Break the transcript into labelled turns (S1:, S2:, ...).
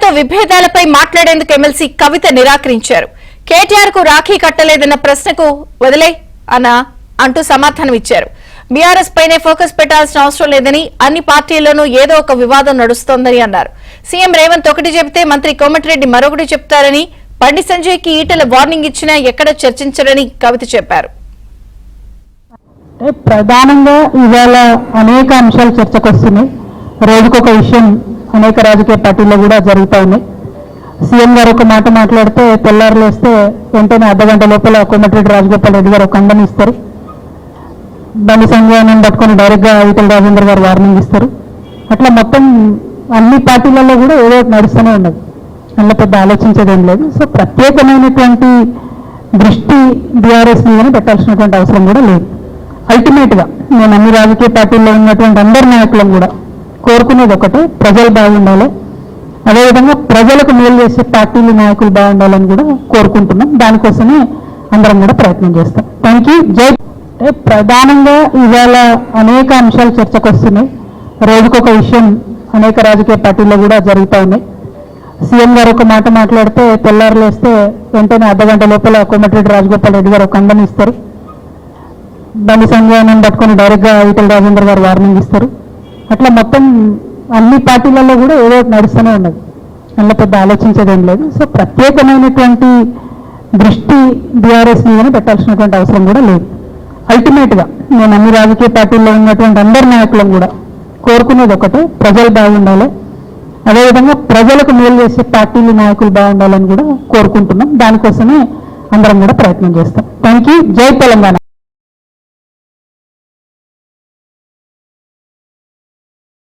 S1: కేటీఆర్ తో విభేదాలపై మాట్లాడేందుకు ఎమ్మెల్సీ కవిత నిరాకరించారు. కేటీఆర్ కు రాఖీ కట్టలేదన్న ప్రశ్నకు వదిలే అంటూ సమాధానం ఇచ్చారు. బీఆర్ఎస్ పైనే ఫోకస్ పెట్టాల్సిన అవసరం లేదని, అన్ని పార్టీల్లోనూ ఏదో ఒక వివాదం నడుస్తోందని అన్నారు. సీఎం రేవంత్ ఒకటి చెబితే మంత్రి కోమటిరెడ్డి మరొకటి చెప్తారని, బండి సంజయ్ కి ఈటల వార్నింగ్ ఇచ్చినా ఎక్కడ చర్చించరని కవిత చెప్పారు.
S2: ప్రధానంగా ఇవాళ అనేక అంశాలు చర్చకు వస్తున్నాయి. రోజుకొక విషయం అనేక రాజకీయ పార్టీల్లో కూడా జరుగుతూ ఉన్నాయి. సీఎం గారు ఒక మాట మాట్లాడితే తెల్లారులేస్తే వెంటనే అర్ధగంట లోపల కోమటిరెడ్డి రాజగోపాల్ రెడ్డి గారు ఒక ఖండన ఇస్తారు. బండి సంజయ్ పట్టుకొని డైరెక్ట్గా ఈటల రాజేందర్ గారు వార్నింగ్ ఇస్తారు. అట్లా మొత్తం అన్ని పార్టీలలో కూడా ఏదో ఒకటి నడుస్తూనే ఉన్నది. అందులో పెద్ద ఆలోచించేదేం లేదు. సో ప్రత్యేకమైనటువంటి దృష్టి బీఆర్ఎస్ మీదనే పెట్టాల్సినటువంటి అవసరం కూడా లేదు. అల్టిమేట్గా నేను అన్ని రాజకీయ పార్టీల్లో ఉన్నటువంటి అందరి నాయకులను కూడా కోరుకునేది ఒకటే, ప్రజలు బాగుండాలి, అదేవిధంగా ప్రజలకు మేలు చేసే పార్టీలు నాయకులు బాగుండాలని కూడా కోరుకుంటున్నాం. దానికోసమే అందరం కూడా ప్రయత్నం చేస్తాం. Thank you. జై. ప్రధానంగా ఇవాళ అనేక అంశాలు చర్చకు వస్తున్నాయి. రోజుకొక విషయం అనేక రాజకీయ పార్టీల్లో కూడా జరుగుతూ ఉన్నాయి. సీఎం గారు ఒక మాట మాట్లాడితే తెల్లారులేస్తే వెంటనే అర్ధగంట లోపల కోమటిరెడ్డి రాజగోపాల్ రెడ్డి గారు ఒక ఖండన ఇస్తారు. బండి సంజయ్ పట్టుకొని డైరెక్ట్గా ఈటల రాజేందర్ గారు వార్నింగ్ ఇస్తారు. అట్లా మొత్తం అన్ని పార్టీలలో కూడా ఏదో ఒకటి నడుస్తూనే ఉన్నది. అందులో పెద్ద ఆలోచించేదేం లేదు. సో ప్రత్యేకమైనటువంటి దృష్టి బీఆర్ఎస్ మీదనే పెట్టాల్సినటువంటి అవసరం కూడా లేదు. అల్టిమేట్గా నేను అన్ని రాజకీయ పార్టీల్లో ఉన్నటువంటి అందరి నాయకులను కూడా కోరుకునేది ఒకటే, ప్రజలు బాగుండాలి, అదేవిధంగా ప్రజలకు మేలు చేసే పార్టీలు నాయకులు బాగుండాలని కూడా కోరుకుంటున్నాం. దానికోసమే అందరం కూడా ప్రయత్నం చేస్తాం. Thank you. జై తెలంగాణ.